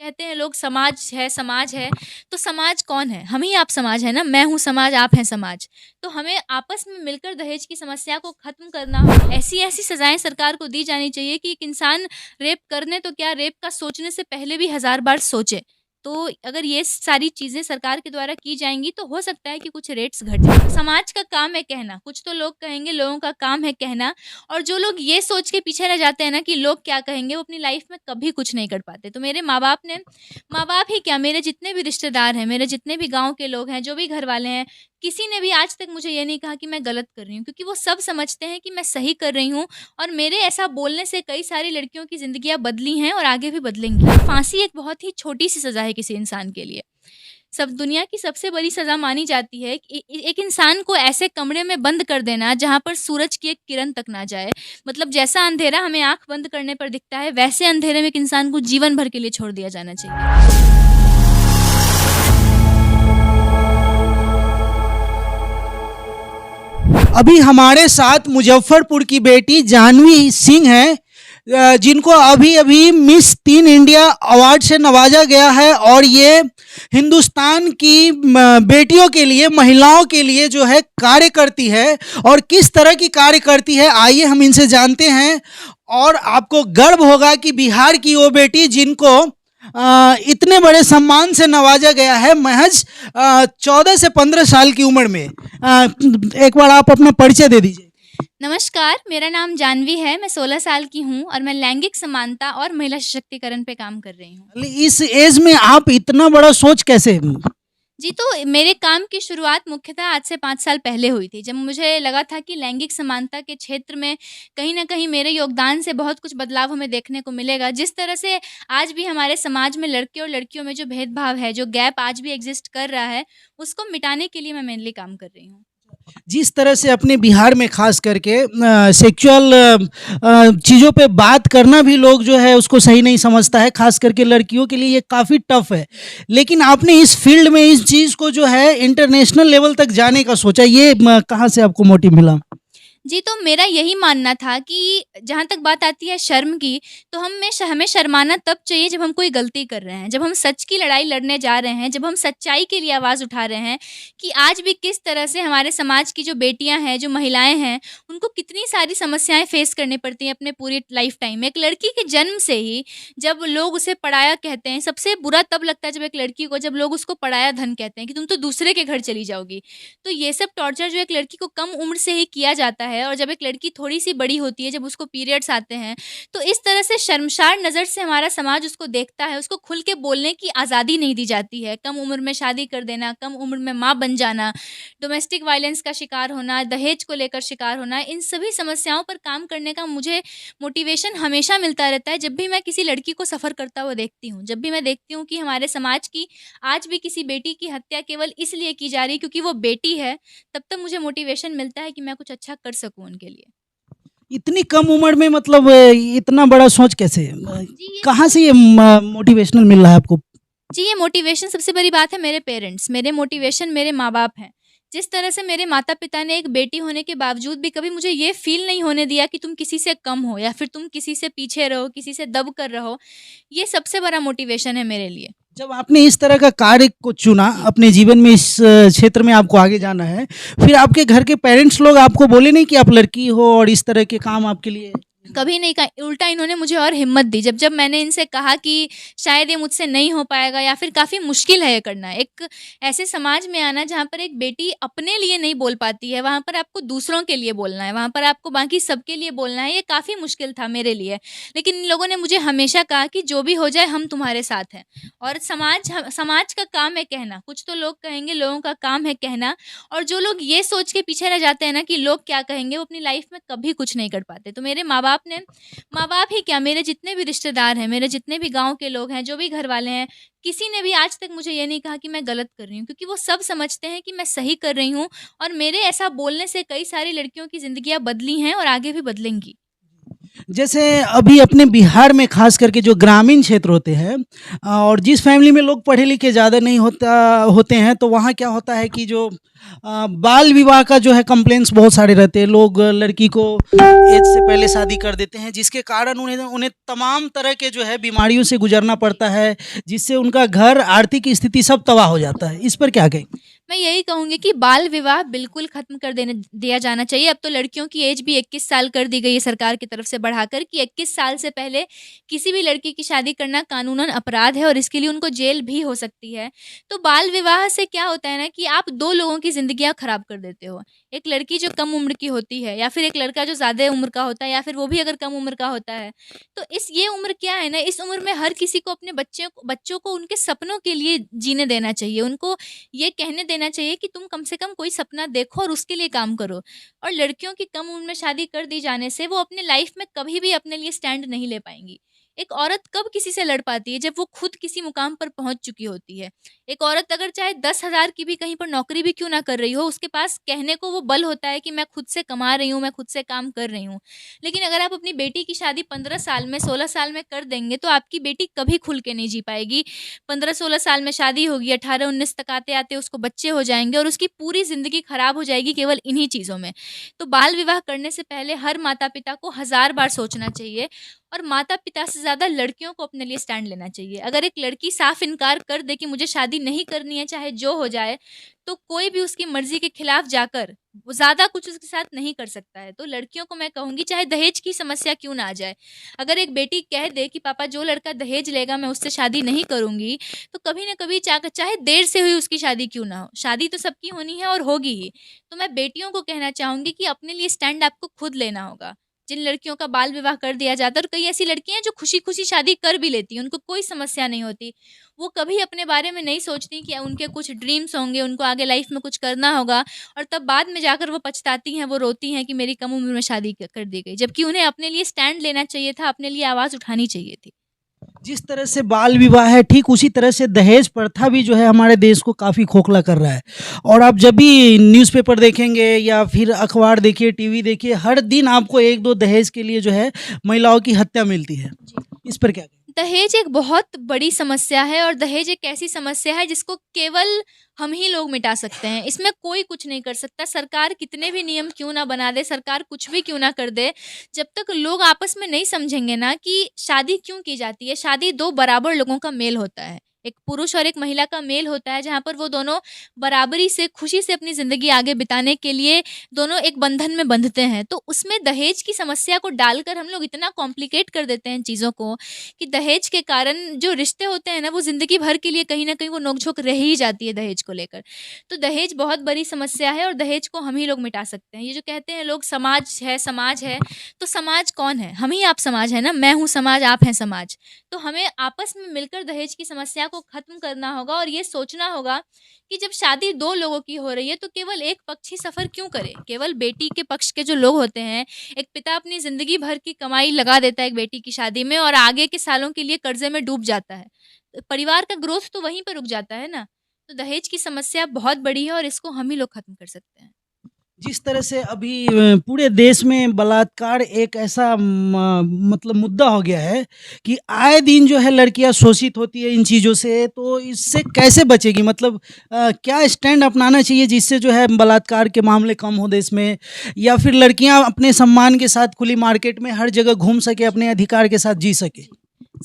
कहते हैं लोग समाज है, तो समाज कौन है? हम ही आप समाज है ना, मैं हूँ समाज, आप हैं समाज। तो हमें आपस में मिलकर दहेज की समस्या को खत्म करना हो, ऐसी-ऐसी सज़ाएँ सरकार को दी जानी चाहिए कि एक इंसान रेप करने तो क्या, रेप का सोचने से पहले भी हज़ार बार सोचे। तो अगर ये सारी चीज़ें सरकार के द्वारा की जाएँगी तो हो सकता है कि कुछ रेट्स घट जाएँ। समाज का काम है कहना, कुछ तो लोग कहेंगे, लोगों का काम है कहना, और जो लोग ये सोच के पीछे रह जाते हैं ना कि लोग क्या कहेंगे, वो अपनी लाइफ में कभी कुछ नहीं कर पाते। तो मेरे माँ-बाप ही क्या, मेरे जितने भी रिश्तेदार हैं, मेरे जितने भी गाँव के लोग हैं, जो भी घरवाले हैं, किसी ने भी आज तक मुझे ये नहीं कहा कि मैं गलत कर रही हूँ, क्योंकि वो सब समझते हैं कि मैं सही कर रही हूँ, और मेरे ऐसा बोलने से कई सारी लड़कियों की ज़िंदगियाँ बदली हैं और आगे भी बदलेंगी। फांसी एक बहुत ही छोटी-सी सज़ा है किसी इंसान के लिए। सब दुनिया की सबसे बड़ी सज़ा मानी जाती है कि एक इंसान को ऐसे कमरे में बंद कर देना जहाँ पर सूरज की एक किरण तक ना जाए। मतलब जैसा अंधेरा हमें आँख बंद करने पर दिखता है, वैसे अंधेरे में एक इंसान को जीवन भर के लिए छोड़ दिया जाना चाहिए। अभी हमारे साथ मुजफ्फरपुर की बेटी जानवी सिंह है, जिनको अभी अभी मिस टीन इंडिया अवार्ड से नवाजा गया है, और ये हिंदुस्तान की बेटियों के लिए, महिलाओं के लिए जो है कार्य करती है। और किस तरह की कार्य करती है, आइए हम इनसे जानते हैं। और आपको गर्व होगा कि बिहार की वो बेटी जिनको इतने बड़े सम्मान से नवाजा गया है, महज 14 से 15 साल की उम्र में। एक बार आप अपना परिचय दे दीजिए। नमस्कार, मेरा नाम जानवी है, मैं 16 साल की हूँ और मैं लैंगिक समानता और महिला सशक्तिकरण पे काम कर रही हूँ। इस एज में आप इतना बड़ा सोच कैसे? जी, तो मेरे काम की शुरुआत मुख्यतः आज से 5 साल पहले हुई थी, जब मुझे लगा था कि लैंगिक समानता के क्षेत्र में कहीं न कहीं मेरे योगदान से बहुत कुछ बदलाव हमें देखने को मिलेगा। जिस तरह से आज भी हमारे समाज में लड़के और लड़कियों में जो भेदभाव है, जो गैप आज भी एग्ज़िस्ट कर रहा है, उसको मिटाने के लिए मैं मेनली काम कर रही हूँ। जिस तरह से अपने बिहार में खास करके सेक्सुअल चीज़ों पे बात करना भी लोग जो है उसको सही नहीं समझता है, खास करके लड़कियों के लिए ये काफ़ी टफ है। लेकिन आपने इस फील्ड में इस चीज़ को जो है इंटरनेशनल लेवल तक जाने का सोचा, ये कहाँ से आपको मोटिव मिला? जी, तो मेरा यही मानना था कि जहाँ तक बात आती है शर्म की, तो हमें शर्माना तब चाहिए जब हम कोई गलती कर रहे हैं, जब हम सच की लड़ाई लड़ने जा रहे हैं, जब हम सच्चाई के लिए आवाज़ उठा रहे हैं कि आज भी किस तरह से हमारे समाज की जो बेटियाँ हैं, जो महिलाएँ हैं, उनको कितनी सारी समस्याएँ फ़ेस करनी पड़ती हैं अपने पूरी लाइफ़ टाइम में। एक लड़की के जन्म से ही जब लोग उसे पराया कहते हैं, सबसे बुरा तब लगता है जब एक लड़की को जब लोग उसको पराया धन कहते हैं कि तुम तो दूसरे के घर चली जाओगी। तो ये सब टॉर्चर जो एक लड़की को कम उम्र से ही किया जाता है, और जब एक लड़की थोड़ी-सी बड़ी होती है, जब उसको पीरियड्स आते हैं, तो इस तरह से शर्मसार नज़र से हमारा समाज उसको देखता है, उसको खुल के बोलने की आज़ादी नहीं दी जाती है। कम उम्र में शादी कर देना, कम उम्र में माँ बन जाना, डोमेस्टिक वायलेंस का शिकार होना, दहेज को लेकर शिकार होना, इन सभी समस्याओं पर काम करने का मुझे मोटिवेशन हमेशा मिलता रहता है, जब भी मैं किसी लड़की को सफ़र करता हुआ देखती हूँ। जब भी मैं देखती हूँ कि हमारे समाज की आज भी किसी बेटी की हत्या केवल इसलिए की जा रही है क्योंकि वो बेटी है, तब मुझे मोटिवेशन मिलता है कि मैं कुछ अच्छा कर सकूँ उनके लिए। इतनी कम उम्र में मतलब इतना बड़ा सोच कैसे? जी, ये कहाँ से ये मोटिवेशनल मिल रहा है आपको? जी, ये मोटिवेशन सबसे बड़ी बात है मेरे पेरेंट्स, मेरे मोटिवेशन मेरे माँ-बाप हैं। जिस तरह से मेरे माता-पिता ने एक बेटी होने के बावजूद भी कभी मुझे ये फ़ील नहीं होने दिया कि तुम किसी से कम हो या फिर तुम किसी से पीछे रहो, किसी से दब कर रहो, ये सबसे बड़ा मोटिवेशन है मेरे लिए। जब आपने इस तरह का कार्य को चुना अपने जीवन में, इस क्षेत्र में आपको आगे जाना है, फिर आपके घर के पेरेंट्स लोग आपको बोले नहीं कि आप लड़की हो और इस तरह के काम आपके लिए? कभी नहीं कहा, उल्टा इन्होंने मुझे और हिम्मत दी। जब मैंने इनसे कहा कि शायद ये मुझसे नहीं हो पाएगा या फिर काफ़ी मुश्किल है ये करना। एक ऐसे समाज में आना जहाँ पर एक बेटी अपने लिए नहीं बोल पाती है, वहाँ पर आपको दूसरों के लिए बोलना है, वहाँ पर आपको बाकी सबके लिए बोलना है, ये काफ़ी मुश्किल था मेरे लिए। लेकिन इन लोगों ने मुझे हमेशा कहा कि जो भी हो जाए हम तुम्हारे साथ हैं। और समाज का काम है कहना, कुछ तो लोग कहेंगे, लोगों का काम है कहना, और जो लोग ये सोच के पीछे रह जाते हैं ना कि लोग क्या कहेंगे, वो अपनी लाइफ़ में कभी कुछ नहीं कर पाते। तो मेरे माँ-बाप ही क्या, मेरे जितने भी रिश्तेदार हैं, मेरे जितने भी गाँव के लोग हैं, जो भी घरवाले हैं, किसी ने भी आज तक मुझे ये नहीं कहा कि मैं गलत कर रही हूँ, क्योंकि वो सब समझते हैं कि मैं सही कर रही हूँ, और मेरे ऐसा बोलने से कई सारी लड़कियों की ज़िंदगियाँ बदली हैं और आगे भी बदलेंगी। जैसे अभी अपने बिहार में खास करके जो ग्रामीण क्षेत्र होते हैं और जिस फैमिली में लोग पढ़े लिखे ज़्यादा नहीं होते हैं तो वहाँ क्या होता है कि जो बाल विवाह का जो है कंप्लेंट्स बहुत सारे रहते हैं। लोग लड़की को एज से पहले शादी कर देते हैं जिसके कारण उन्हें उन्हें तमाम तरह के जो है बीमारियों से गुजरना पड़ता है, जिससे उनका घर आर्थिक स्थिति सब तबाह हो जाता है। इस पर क्या कहें? मैं यही कहूँगी कि बाल विवाह बिल्कुल ख़त्म कर देने दिया जाना चाहिए। अब तो लड़कियों की एज भी 21 साल कर दी गई है सरकार की तरफ से बढ़ाकर, कि 21 साल से पहले किसी भी लड़की की शादी करना कानूनन अपराध है और इसके लिए उनको जेल भी हो सकती है। तो बाल विवाह से क्या होता है ना कि आप 2 लोगों की ज़िंदगियाँ ख़राब कर देते हो। एक लड़की जो कम उम्र की होती है या फिर एक लड़का जो ज़्यादा उम्र का होता है या फिर वो भी अगर कम उम्र का होता है। तो ये उम्र क्या है ना, इस उम्र में हर किसी को अपने बच्चों को उनके सपनों के लिए जीने देना चाहिए। उनको ये कहने देना चाहिए कि तुम कम से कम कोई सपना देखो और उसके लिए काम करो। और लड़कियों की कम उम्र में शादी कर दी जाने से वो अपने लाइफ में कभी भी अपने लिए स्टैंड नहीं ले पाएँगी। एक औरत कब किसी से लड़ पाती है? जब वो खुद किसी मुकाम पर पहुँच चुकी होती है। एक औरत अगर चाहे 10,000 की भी कहीं पर नौकरी भी क्यों ना कर रही हो, उसके पास कहने को वो बल होता है कि मैं खुद से कमा रही हूँ, मैं खुद से काम कर रही हूँ। लेकिन अगर आप अपनी बेटी की शादी 15 साल में, 16 साल में कर देंगे, तो आपकी बेटी कभी खुल के नहीं जी पाएगी। 15-16 साल में शादी होगी, 18-19 तक आते-आते उसको बच्चे हो जाएँगे और उसकी पूरी ज़िंदगी खराब हो जाएगी केवल इन्हीं चीज़ों में। तो बाल विवाह करने से पहले हर माता-पिता को हज़ार बार सोचना चाहिए और माता-पिता से ज़्यादा लड़कियों को अपने लिए स्टैंड लेना चाहिए। अगर एक लड़की साफ इनकार कर दे कि मुझे शादी नहीं करनी है, चाहे जो हो जाए, तो कोई भी उसकी मर्ज़ी के खिलाफ जाकर वो ज़्यादा कुछ उसके साथ नहीं कर सकता है। तो लड़कियों को मैं कहूँगी, चाहे दहेज की समस्या क्यों ना आ जाए, अगर एक बेटी कह दे कि पापा जो लड़का दहेज लेगा मैं उससे शादी नहीं करूँगी, तो कभी न कभी चाहे देर से हुई उसकी शादी क्यों ना हो, शादी तो सबकी होनी है और होगी ही। तो मैं बेटियों को कहना चाहूँगी कि अपने लिए स्टैंड आपको खुद लेना होगा। जिन लड़कियों का बाल विवाह कर दिया जाता है, और कई ऐसी लड़कियाँ हैं जो खुशी-खुशी शादी कर भी लेती हैं, उनको कोई समस्या नहीं होती। वो कभी अपने बारे में नहीं सोचती कि उनके कुछ ड्रीम्स होंगे, उनको आगे लाइफ में कुछ करना होगा, और तब बाद में जाकर वो पछताती हैं, वो रोती हैं कि मेरी कम उम्र में शादी कर दी गई। जबकि उन्हें अपने लिए स्टैंड लेना चाहिए था, अपने लिए आवाज़ उठानी चाहिए थी। जिस तरह से बाल विवाह है ठीक उसी तरह से दहेज प्रथा भी जो है हमारे देश को काफ़ी खोखला कर रहा है। और आप जब भी न्यूज़पेपर देखेंगे या फिर अखबार देखिए, टीवी देखिए, हर दिन आपको 1-2 दहेज के लिए जो है महिलाओं की हत्या मिलती है। इस पर क्या कहें? दहेज एक बहुत बड़ी समस्या है और दहेज एक ऐसी समस्या है जिसको केवल हम ही लोग मिटा सकते हैं। इसमें कोई कुछ नहीं कर सकता। सरकार कितने भी नियम क्यों ना बना दे, सरकार कुछ भी क्यों ना कर दे, जब तक लोग आपस में नहीं समझेंगे ना कि शादी क्यों की जाती है। शादी 2 बराबर लोगों का मेल होता है। एक पुरुष और एक महिला का मेल होता है, जहाँ पर वो दोनों बराबरी से, खुशी से अपनी ज़िंदगी आगे बिताने के लिए दोनों एक बंधन में बंधते हैं। तो उसमें दहेज की समस्या को डालकर हम लोग इतना कॉम्प्लिकेट कर देते हैं चीज़ों को, कि दहेज के कारण जो रिश्ते होते हैं ना, वो ज़िंदगी भर के लिए कहीं न कहीं वो नोक-झोंक रह ही जाती है दहेज को लेकर। तो दहेज बहुत बड़ी समस्या है और दहेज को हम ही लोग मिटा सकते हैं। ये जो कहते हैं लोग समाज है, तो समाज कौन है? हम ही आप समाज है ना, मैं हूँ समाज, आप हैं समाज। तो हमें आपस में मिलकर दहेज की समस्या को ख़त्म करना होगा और ये सोचना होगा कि जब शादी 2 लोगों की हो रही है, तो केवल एक पक्ष ही सफ़र क्यों करे? केवल बेटी के पक्ष के जो लोग होते हैं, एक पिता अपनी ज़िंदगी भर की कमाई लगा देता है एक बेटी की शादी में और आगे के सालों के लिए कर्ज़े में डूब जाता है। तो परिवार का ग्रोथ तो वहीं पे रुक जाता है ना। तो दहेज की समस्या बहुत बड़ी है और इसको हम ही लोग ख़त्म कर सकते हैं। जिस तरह से अभी पूरे देश में बलात्कार एक ऐसा मतलब मुद्दा हो गया है कि आए दिन जो है लड़कियां शोषित होती है इन चीज़ों से, तो इससे कैसे बचेगी? मतलब क्या स्टैंड अपनाना चाहिए जिससे जो है बलात्कार के मामले कम हो देश में, या फिर लड़कियां अपने सम्मान के साथ खुली मार्केट में हर जगह घूम सके, अपने अधिकार के साथ जी सके?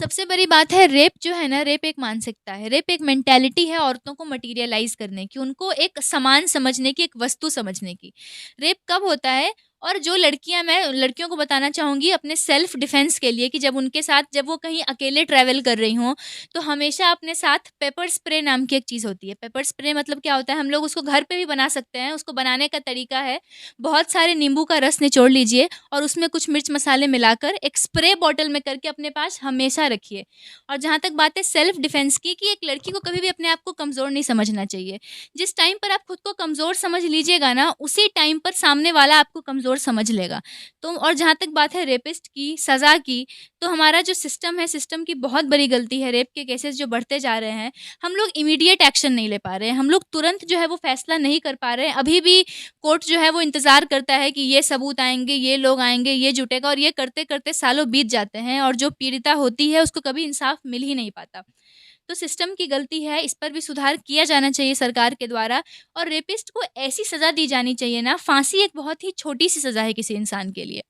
सबसे बड़ी बात है, रेप जो है ना, रेप एक मानसिकता है, रेप एक मेंटालिटी है औरतों को मटीरियलाइज़ करने की, उनको एक सामान समझने की, एक वस्तु समझने की। रेप कब होता है? और जो लड़कियाँ, मैं लड़कियों को बताना चाहूँगी अपने सेल्फ डिफेंस के लिए, कि जब वो कहीं अकेले ट्रैवल कर रही हों, तो हमेशा अपने साथ पेपर स्प्रे नाम की एक चीज़ होती है। पेपर स्प्रे मतलब क्या होता है? हम लोग उसको घर पे भी बना सकते हैं। उसको बनाने का तरीका है, बहुत सारे नींबू का रस निचोड़ लीजिए और उसमें कुछ मिर्च मसाले मिलाकर एक स्प्रे बॉटल में करके अपने पास हमेशा रखिए। और जहाँ तक बात है सेल्फ डिफेंस की, कि एक लड़की को कभी भी अपने आप को कमज़ोर नहीं समझना चाहिए। जिस टाइम पर आप खुद को कमज़ोर समझ लीजिएगा ना, उसी टाइम पर सामने वाला आपको कमज़ोर कमज़ोर समझ लेगा। तो और जहाँ तक बात है रेपिस्ट की, सज़ा की, तो हमारा जो सिस्टम है, सिस्टम की बहुत बड़ी गलती है। रेप के केसेज़ जो बढ़ते जा रहे हैं, हम लोग इमीडिएट एक्शन नहीं ले पा रहे हैं। हम लोग तुरंत जो है वो फ़ैसला नहीं कर पा रहे हैं। अभी भी कोर्ट जो है वो इंतज़ार करता है कि ये सबूत आएँगे, ये लोग आएँगे, ये जुटेगा, और ये करते-करते सालों बीत जाते हैं और जो पीड़िता होती है उसको कभी इंसाफ़ मिल ही नहीं पाता। तो सिस्टम की गलती है, इस पर भी सुधार किया जाना चाहिए सरकार के द्वारा, और रेपिस्ट को ऐसी सज़ा दी जानी चाहिए ना, फांसी एक बहुत ही छोटी-सी सज़ा है किसी इंसान के लिए।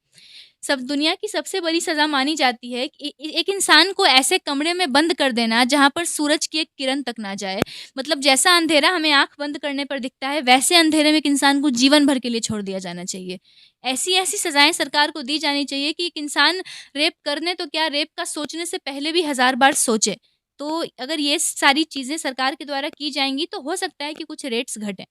सब दुनिया की सबसे बड़ी सज़ा मानी जाती है कि एक इंसान को ऐसे कमरे में बंद कर देना जहाँ पर सूरज की एक किरण तक ना जाए। मतलब जैसा अंधेरा हमें आँख बंद करने पर दिखता है, वैसे अंधेरे में एक इंसान को जीवन भर के लिए छोड़ दिया जाना चाहिए। ऐसी-ऐसी सज़ाएँ सरकार को दी जानी चाहिए कि एक इंसान रेप करने तो क्या, रेप का सोचने से पहले भी हज़ार बार सोचे। तो अगर ये सारी चीज़ें सरकार के द्वारा की जाएँगी तो हो सकता है कि कुछ रेट्स घटें।